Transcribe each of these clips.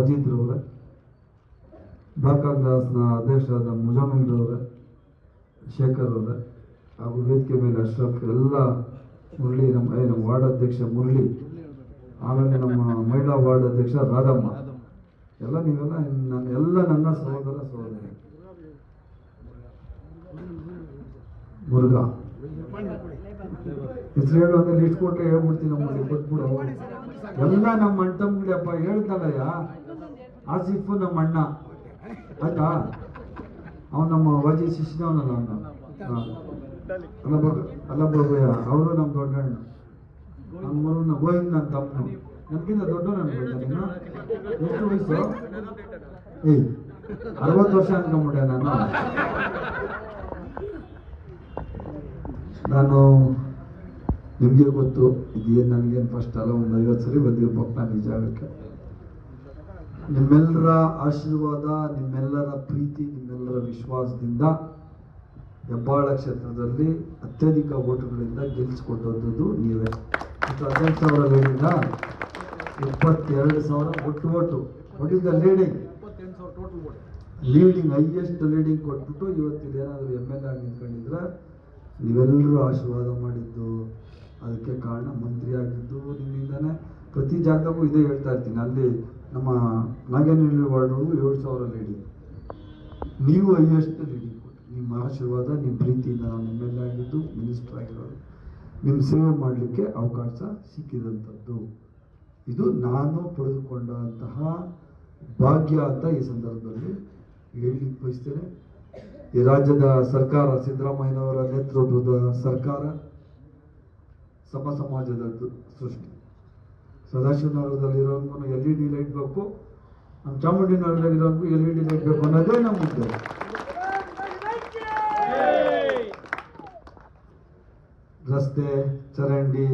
ವಾಜಿದ್ರವ್ರೆ, block ಕಾಂಗ್ರೆಸ್ನ ಅಧ್ಯಕ್ಷರಾದ ಮುಜಾಮಿಲ್ರವ್ರೆ, ಶೇಖರ್ ಅವರೇ, ಹಾಗೂ ವೇದಿಕೆ ಮೇಲೆ ಅಶ್ರಫ್, ಎಲ್ಲ ಮುರಳಿ, ನಮ್ಮ ವಾರ್ಡ್ ಅಧ್ಯಕ್ಷ ಮುರಳಿ, ಆಮೇಲೆ ನಮ್ಮ ಮಹಿಳಾ ವಾರ್ಡ್ ಅಧ್ಯಕ್ಷ ರಾಧಮ್ಮ, ಎಲ್ಲ ನೀವೆಲ್ಲ ನನ್ನ ಸಹೋದರ ಸಹೋದರಿ. ಮುರುಘಾ ಹೆಸರು ಹೇಳು ಅಂದ್ರೆ ಲಿಸ್ಟ್ ಕೊಟ್ಟರೆ ಹೇಳ್ಬಿಡ್ತೀನಿ, ನಮ್ಮಲ್ಲಿ ಕೊಟ್ಬಿಡು. ಎಲ್ಲ ನಮ್ಮ ಅಣ್ಣ ತಮ್ಮಗಳಪ್ಪ, ಹೇಳ್ತಲ್ಲಯ್ಯ. ಆಸಿಫ್ ನಮ್ಮ ಅಣ್ಣ, ಆಯ್ತಾ? ಅವನು ನಮ್ಮ ವಾಜಿ ಶಿಷ್ಯನವನಲ್ಲ, ಅಲ್ಲ ಬಾಬಯ್ಯ, ಅವರು ನಮ್ಮ ದೊಡ್ಡ ಅಣ್ಣ. ನಮ್ಮ ಗೋವಿಂದ ನನ್ನ ತಮ್ಮನು, ನನ್ಗಿಂತ ದೊಡ್ಡ ನನ್ಗೆ. ಎಷ್ಟು ವಯಸ್ಸು? 60 ವರ್ಷ ಅನ್ಕೊಂಬಿಟ್ಟೆ ನಾನು. ನಿಮಗೆ ಗೊತ್ತು, ಇದೇನು ನನಗೇನು ಫಸ್ಟ್ ಅಲ್ಲ, ಒಂದು 50 ಸರಿ ಬಂದಿರ್ಬೇಕು ನಾನು ಈ ಜಾಗಕ್ಕೆ. ನಿಮ್ಮೆಲ್ಲರ ಆಶೀರ್ವಾದ, ನಿಮ್ಮೆಲ್ಲರ ಪ್ರೀತಿ, ನಿಮ್ಮೆಲ್ಲರ ವಿಶ್ವಾಸದಿಂದ ಹೆಬ್ಬಾಳ ಕ್ಷೇತ್ರದಲ್ಲಿ ಅತ್ಯಧಿಕ ಓಟುಗಳಿಂದ ಗೆಲ್ಲಿಸಿಕೊಟ್ಟದ್ದು ನೀವೇ. 18,000 ಲೀಡಿಂದ 22,000 ಓಟು ಒಟ್ಟಿದ್ದ ಲೀಡಿಂಗ್ ಹೈಯೆಸ್ಟ್ ಲೀಡಿಂಗ್ ಕೊಟ್ಬಿಟ್ಟು ಇವತ್ತಿಲ್ಲಿ ಏನಾದರೂ MLA ಆಗಿ ನಿಂತ್ಕೊಂಡಿದ್ರೆ ನೀವೆಲ್ಲರೂ ಆಶೀರ್ವಾದ ಮಾಡಿದ್ದು, ಅದಕ್ಕೆ ಕಾರಣ ಮಂತ್ರಿ ಆಗಿದ್ದು ನಿಮ್ಮಿಂದನೇ. ಪ್ರತಿ ಜಾಗದಾಗೂ ಇದೇ ಹೇಳ್ತಾ ಇರ್ತೀನಿ. ಅಲ್ಲಿ ನಮ್ಮ ನಾಗೇನಹಳ್ಳಿ ವಾರ್ಡು 7,000 ಲೀಡಿಂಗ್, ನೀವು ಹೈಯೆಸ್ಟ್ ಲೀಡಿಂಗ್ ಕೊಟ್ಟು, ನಿಮ್ಮ ಆಶೀರ್ವಾದ, ನಿಮ್ಮ ಪ್ರೀತಿಯಿಂದ ನಾವು MLA ಆಗಿದ್ದು, ಮಿನಿಸ್ಟರ್ ಆಗಿರೋದು, ನಿಮ್ಮ ಸೇವೆ ಮಾಡಲಿಕ್ಕೆ ಅವಕಾಶ ಸಿಕ್ಕಿದಂಥದ್ದು. ಇದು ನಾನು ಪಡೆದುಕೊಂಡಂತಹ ಭಾಗ್ಯ ಅಂತ ಈ ಸಂದರ್ಭದಲ್ಲಿ ಹೇಳಲಿಕ್ಕೆ ಬಯಸ್ತೇನೆ. ಈ ರಾಜ್ಯದ ಸರ್ಕಾರ, ಸಿದ್ದರಾಮಯ್ಯನವರ ನೇತೃತ್ವದ ಸರ್ಕಾರ ಸಮಾಜದ ಸೃಷ್ಟಿ. ಸದಾಶಿವನಗರದಲ್ಲಿರೋನ್ಗೂ LED ಲೈಟ್ ಬೇಕು, ನಮ್ಮ ಚಾಮುಂಡಿನಗರದಲ್ಲಿರೋನ್ಗೂ LED ಲೈಟ್ ಬೇಕು ಅನ್ನೋದೇ ನಮ್ಮ ಉದ್ದೇಶ. ರಸ್ತೆ, ಚರಂಡಿ,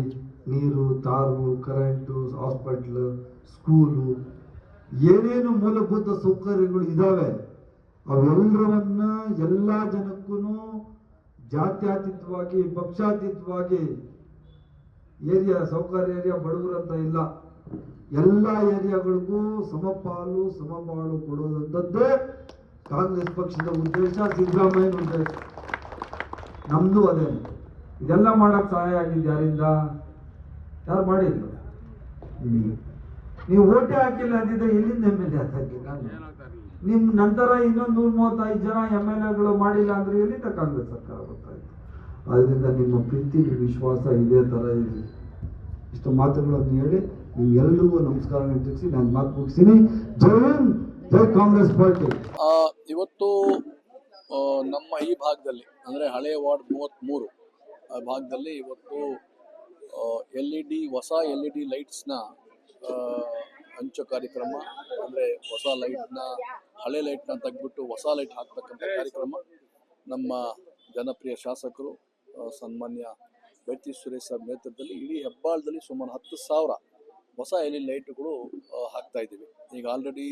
ನೀರು, ತಾರು, ಕರೆಂಟು, ಹಾಸ್ಪಿಟ್ಲು, ಸ್ಕೂಲು, ಏನೇನು ಮೂಲಭೂತ ಸೌಕರ್ಯಗಳು ಇದ್ದಾವೆ ಅವೆಲ್ಲರನ್ನ ಎಲ್ಲ ಜನಕ್ಕೂ ಜಾತ್ಯತೀತವಾಗಿ, ಪಕ್ಷಾತೀತವಾಗಿ, ಏರಿಯಾ, ಸೌಕರ್ಯ ಏರಿಯಾ, ಬಡವರಂತ ಇಲ್ಲ, ಎಲ್ಲ ಏರಿಯಾಗಳಿಗೂ ಸಮಪಾಲು ಸಮಬಾಳು ಕೊಡೋದಂಥದ್ದೇ ಕಾಂಗ್ರೆಸ್ ಪಕ್ಷದ ಉದ್ದೇಶ, ಸಿದ್ದರಾಮಯ್ಯನ ಉದ್ದೇಶ. ನಮ್ದು ಅದೇ. ಇದೆಲ್ಲ ಮಾಡಕ್ ಸಹಾಯ ಆಗಿದ್ದು ಯಾರಿಂದ? ಯಾರು ಮಾಡಿದ್ರು? ನೀವು ಓಟೆ ಹಾಕಿಲ್ಲ ಅಂದಿದ್ರೆ ಎಲ್ಲಿಂದ MLA ಹಾಕಿಲ್ಲ? ನಿಮ್ ನಂತರ ಇನ್ನೊಂದು 135 ಜನ MLAಗಳು ಮಾಡಿಲ್ಲ ಅಂದ್ರೆ ಎಲ್ಲಿಂದ ಕಾಂಗ್ರೆಸ್ ಸರ್ಕಾರ ಬರ್ತಾಯಿತ್ತು? ಅದರಿಂದ ನಿಮ್ಮ ಪ್ರೀತಿ, ನಿಮ್ಮ ವಿಶ್ವಾಸ ಇದೇ ತರ ಇರಲಿ. ಇಷ್ಟು ಮಾತುಗಳನ್ನು ಹೇಳಿ ನಿಮ್ಗೆಲ್ರಿಗೂ ನಮಸ್ಕಾರ ತಿಳಿಸಿ ನಾನು ಮಾತು ಮುಗಿಸ್ತೀನಿ. ಜೈ ಹಿಂದ್, ಜೈ ಕಾಂಗ್ರೆಸ್ ಪಾರ್ಟಿ. ಇವತ್ತು ನಮ್ಮ ಈ ಭಾಗದಲ್ಲಿ ಅಂದ್ರೆ ಹಳೆ ವಾರ್ಡ್ 33 ಭಾಗದಲ್ಲಿ ಇವತ್ತು LED, ಹೊಸ LED ಲೈಟ್ಸ್ನ ಹಂಚೋ ಕಾರ್ಯಕ್ರಮ, ಅಂದರೆ ಹೊಸ ಲೈಟ್ನ, ಹಳೆ ಲೈಟ್ನ ತೆಗೆದ್ಬಿಟ್ಟು ಹೊಸ ಲೈಟ್ ಹಾಕ್ತಕ್ಕಂಥ ಕಾರ್ಯಕ್ರಮ ನಮ್ಮ ಜನಪ್ರಿಯ ಶಾಸಕರು ಸನ್ಮಾನ್ಯ ವೈತಿ ಸುರೇಶ್ ಅವರ ನೇತೃತ್ವದಲ್ಲಿ ಇಡೀ ಹೆಬ್ಬಾಳದಲ್ಲಿ ಸುಮಾರು 10,000 ಹೊಸ LED ಲೈಟ್ಗಳು ಹಾಕ್ತಾ ಇದ್ದೀವಿ. ಈಗ ಆಲ್ರೆಡಿ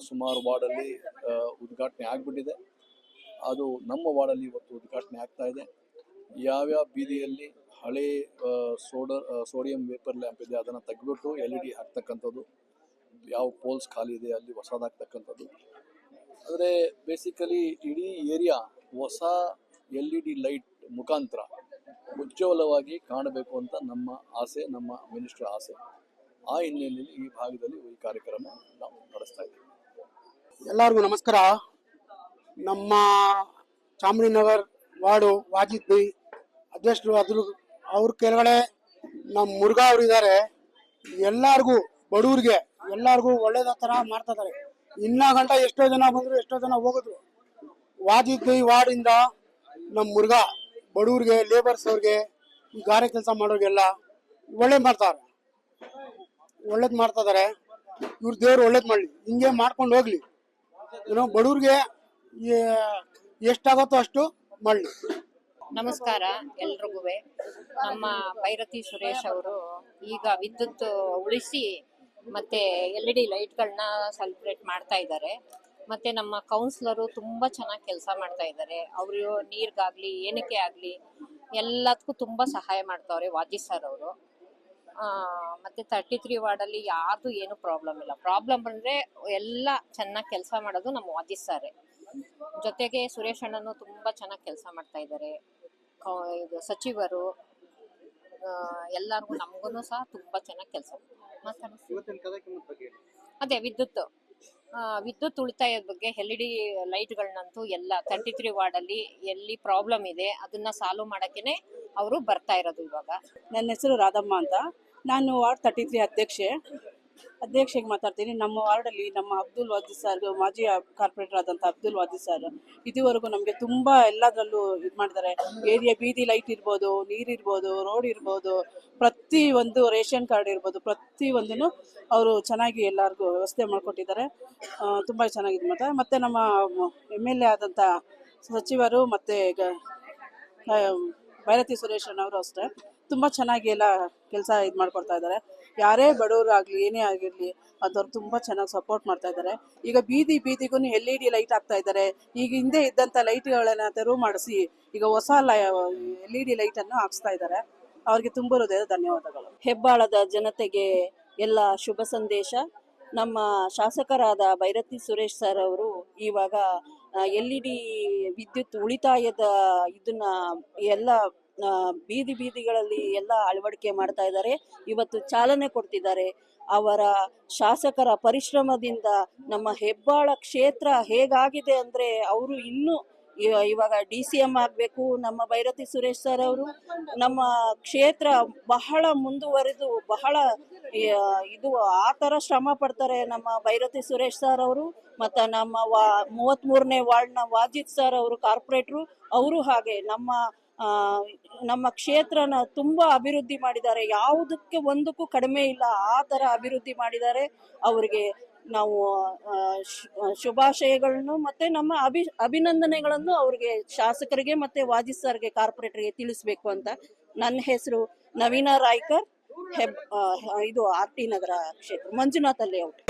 ಸುಮಾರು ವಾರ್ಡಲ್ಲಿ ಉದ್ಘಾಟನೆ ಆಗಿಬಿಟ್ಟಿದೆ. ಅದು ನಮ್ಮ ವಾರ್ಡಲ್ಲಿ ಇವತ್ತು ಉದ್ಘಾಟನೆ ಆಗ್ತಾ ಇದೆ. ಯಾವ್ಯಾವ ಬೀದಿಯಲ್ಲಿ ಹಳೆ ಸೋಡಿಯಂ ವೇಪರ್ ಲ್ಯಾಂಪ್ ಇದೆ ಅದನ್ನು ತೆಗೆದ್ಬಿಟ್ಟು LED ಹಾಕ್ತಕ್ಕಂಥದ್ದು, ಯಾವ ಪೋಲ್ಸ್ ಖಾಲಿ ಇದೆ ಅಲ್ಲಿ ಹೊಸದಾಗ್ತಕ್ಕಂಥದ್ದು. ಅಂದರೆ ಬೇಸಿಕಲಿ ಇಡೀ ಏರಿಯಾ ಹೊಸ LED ಲೈಟ್ ಮುಖಾಂತರ ಉಜ್ವಲವಾಗಿ ಕಾಣಬೇಕು ಅಂತ ನಮ್ಮ ಆಸೆ, ನಮ್ಮ ಮಿನಿಸ್ಟರ್ ಆಸೆ. ಆ ಹಿನ್ನೆಲೆಯಲ್ಲಿ ಈ ಭಾಗದಲ್ಲಿ ಈ ಕಾರ್ಯಕ್ರಮ ನಾವು ನಡೆಸ್ತಾ ಇದ್ದೀವಿ. ಎಲ್ಲರಿಗೂ ನಮಸ್ಕಾರ. ನಮ್ಮ ಚಾಮುಂಡಿನಗರ್ ವಾರ್ಡು ವಾಜಿದ್ ಅಧ್ಯಕ್ಷರು, ಅವ್ರ ಕೆಳಗಡೆ ನಮ್ಮ ಮುರುಘಾ ಅವರು ಇದ್ದಾರೆ. ಎಲ್ಲರಿಗೂ ಬಡವ್ರಿಗೆ ಎಲ್ಲರಿಗೂ ಒಳ್ಳೇದ ಥರ ಮಾಡ್ತಾ ಇದ್ದಾರೆ. ಇನ್ನ ಗಂಟ ಎಷ್ಟೋ ಜನ ಬಂದರು, ಎಷ್ಟೋ ಜನ ಹೋಗಿದ್ರು. ವಾಜಿದ್ ವಾರ್ಡಿಂದ ನಮ್ಮ ಮುರುಘಾ ಬಡವ್ರಿಗೆ, ಲೇಬರ್ಸ್ ಅವ್ರಿಗೆ, ಈ ಗಾರೆ ಕೆಲಸ ಮಾಡೋರಿಗೆಲ್ಲ ಒಳ್ಳೇದು ಮಾಡ್ತಾ ಇದ್ದಾರೆ. ಇವ್ರ ದೇವ್ರು ಒಳ್ಳೇದು ಮಾಡಲಿ, ಹಿಂಗೆ ಮಾಡ್ಕೊಂಡು ಹೋಗ್ಲಿ. ಏನೋ ಬಡವ್ರಿಗೆ ಎಷ್ಟಾಗತ್ತೋ ಅಷ್ಟು ಮಾಡಲಿ. ನಮಸ್ಕಾರ ಎಲ್ರಿಗೂ. ನಮ್ಮ ಭೈರತಿ ಸುರೇಶ್ ಅವರು ಈಗ ವಿದ್ಯುತ್ ಉಳಿಸಿ ಮತ್ತೆ LED ಲೈಟ್ಗಳನ್ನ ಸೆಲೆಬ್ರೇಟ್ ಮಾಡ್ತಾ ಇದ್ದಾರೆ. ಮತ್ತೆ ನಮ್ಮ ಕೌನ್ಸಿಲರು ತುಂಬಾ ಚೆನ್ನಾಗಿ ಕೆಲಸ ಮಾಡ್ತಾ ಇದ್ದಾರೆ. ಅವರು ನೀರ್ಗಾಗ್ಲಿ ಏನಕ್ಕೆ ಆಗ್ಲಿ ಎಲ್ಲದಕ್ಕೂ ತುಂಬಾ ಸಹಾಯ ಮಾಡ್ತಾವ್ರೆ ವಾಜಿ ಸರ್ ಅವರು. ಮತ್ತೆ 33 ವಾರ್ಡಲ್ಲಿ ಯಾರ್ದು ಏನು ಪ್ರಾಬ್ಲಮ್ ಇಲ್ಲ. ಪ್ರಾಬ್ಲಮ್ ಬಂದ್ರೆ ಎಲ್ಲ ಚೆನ್ನಾಗಿ ಕೆಲಸ ಮಾಡೋದು ನಮ್ಮ ವಾದಿಸ್ತಾರೆ. ಜೊತೆಗೆ ಸುರೇಶ್ ಅಣ್ಣನು ತುಂಬಾ ಚೆನ್ನಾಗಿ ಕೆಲಸ ಮಾಡ್ತಾ ಇದ್ದಾರೆ. ಇದು ಸಚಿವರು ಎಲ್ಲರಿಗೂ ನಮಗೂ ಸಹ ತುಂಬಾ ಚೆನ್ನಾಗಿ ಕೆಲಸ ಅದೇ ವಿದ್ಯುತ್ ಉಳಿತಾಯದ ಬಗ್ಗೆ LED ಲೈಟ್ಗಳನ್ನಂತೂ ಎಲ್ಲ 33 ವಾರ್ಡಲ್ಲಿ ಎಲ್ಲಿ ಪ್ರಾಬ್ಲಮ್ ಇದೆ ಅದನ್ನ ಸಾಲ್ವ್ ಮಾಡಕ್ಕೇನೆ ಅವರು ಬರ್ತಾ ಇರೋದು ಇವಾಗ. ನನ್ನ ಹೆಸರು ರಾಧಮ್ಮ ಅಂತ. ನಾನು ವಾರ್ಡ್ 33 ಅಧ್ಯಕ್ಷೆಗೆ ಮಾತಾಡ್ತೀನಿ. ನಮ್ಮ ವಾರ್ಡಲ್ಲಿ ನಮ್ಮ ಅಬ್ದುಲ್ ವಾಜೀದ್ ಸರ್, ಮಾಜಿ ಕಾರ್ಪೊರೇಟರ್ ಆದಂಥ ಅಬ್ದುಲ್ ವಾಜೀದ್ ಸರ್ ಇದುವರೆಗೂ ನಮಗೆ ತುಂಬ ಎಲ್ಲದರಲ್ಲೂ ಇದು ಮಾಡಿದ್ದಾರೆ. ಏರಿಯಾ ಬೀದಿ ಲೈಟ್ ಇರ್ಬೋದು, ನೀರಿರ್ಬೋದು, ರೋಡ್ ಇರ್ಬೋದು, ಪ್ರತಿ ಒಂದು ರೇಷನ್ ಕಾರ್ಡ್ ಇರ್ಬೋದು, ಪ್ರತಿಯೊಂದನ್ನು ಅವರು ಚೆನ್ನಾಗಿ ಎಲ್ಲರಿಗೂ ವ್ಯವಸ್ಥೆ ಮಾಡಿಕೊಟ್ಟಿದ್ದಾರೆ. ತುಂಬ ಚೆನ್ನಾಗಿದೆ. ಮತ್ತು ನಮ್ಮ MLA ಆದಂಥ ಸಚಿವರು ಮತ್ತು ಭೈರತಿ ಸುರೇಶ್ ಅವರು ಅಷ್ಟೇ ತುಂಬ ಚೆನ್ನಾಗಿ ಎಲ್ಲ ಕೆಲಸ ಇದು ಮಾಡ್ಕೊಡ್ತಾ ಇದ್ದಾರೆ. ಯಾರೇ ಬಡವರು ಆಗಲಿ ಏನೇ ಆಗಿರಲಿ ಅದವ್ರು ತುಂಬ ಚೆನ್ನಾಗಿ ಸಪೋರ್ಟ್ ಮಾಡ್ತಾ ಇದ್ದಾರೆ. ಈಗ ಬೀದಿಗೂ LED ಲೈಟ್ ಹಾಕ್ತಾ ಇದ್ದಾರೆ. ಈಗ ಹಿಂದೆ ಇದ್ದಂಥ ಲೈಟ್ಗಳನ್ನ ತೆರವು ಮಾಡಿಸಿ ಈಗ ಹೊಸ LED ಲೈಟನ್ನು ಹಾಕ್ಸ್ತಾ ಇದ್ದಾರೆ. ಅವ್ರಿಗೆ ತುಂಬ ಹೃದಯದ ಧನ್ಯವಾದಗಳು. ಹೆಬ್ಬಾಳದ ಜನತೆಗೆ ಎಲ್ಲ ಶುಭ ಸಂದೇಶ. ನಮ್ಮ ಶಾಸಕರಾದ ಭೈರತಿ ಸುರೇಶ್ ಸರ್ ಅವರು ಇವಾಗ LED ವಿದ್ಯುತ್ ಉಳಿತಾಯದ ಇದನ್ನ ಎಲ್ಲ ಬೀದಿಗಳಲ್ಲಿ ಎಲ್ಲ ಅಳವಡಿಕೆ ಮಾಡ್ತಾ ಇದ್ದಾರೆ. ಇವತ್ತು ಚಾಲನೆ ಕೊಡ್ತಿದ್ದಾರೆ. ಅವರ ಶಾಸಕರ ಪರಿಶ್ರಮದಿಂದ ನಮ್ಮ ಹೆಬ್ಬಾಳ ಕ್ಷೇತ್ರ ಹೇಗಾಗಿದೆ ಅಂದರೆ ಅವರು ಇನ್ನೂ ಇವಾಗ DCM ಆಗಬೇಕು ನಮ್ಮ ಭೈರತಿ ಸುರೇಶ್ ಸರ್ ಅವರು. ನಮ್ಮ ಕ್ಷೇತ್ರ ಬಹಳ ಮುಂದುವರೆದು ಬಹಳ ಇದು ಆ ಥರ ಶ್ರಮ ಪಡ್ತಾರೆ ನಮ್ಮ ಭೈರತಿ ಸುರೇಶ್ ಸರ್ ಅವರು. ಮತ್ತು ನಮ್ಮ 33ನೇ ವಾರ್ಡ್ನ ವಾಜಿದ್ ಸರ್ ಅವರು ಕಾರ್ಪೊರೇಟ್ರು, ಅವರು ಹಾಗೆ ನಮ್ಮ ಕ್ಷೇತ್ರನ ತುಂಬ ಅಭಿವೃದ್ಧಿ ಮಾಡಿದ್ದಾರೆ. ಯಾವುದಕ್ಕೆ ಒಂದಕ್ಕೂ ಕಡಿಮೆ ಇಲ್ಲ, ಆ ಥರ ಅಭಿವೃದ್ಧಿ ಮಾಡಿದ್ದಾರೆ. ಅವರಿಗೆ ನಾವು ಶುಭಾಶಯಗಳನ್ನು ಮತ್ತು ನಮ್ಮ ಅಭಿನಂದನೆಗಳನ್ನು ಅವ್ರಿಗೆ ಶಾಸಕರಿಗೆ ಮತ್ತು ವಾಜಿದ್ ಸರ್ಗೆ ಕಾರ್ಪೊರೇಟರ್ಗೆ ತಿಳಿಸ್ಬೇಕು ಅಂತ. ನನ್ನ ಹೆಸರು ನವೀನಾ ರಾಯ್ಕರ್, ಇದು RT ನಗರ ಕ್ಷೇತ್ರ, ಮಂಜುನಾಥ ಲೇಔಟ್.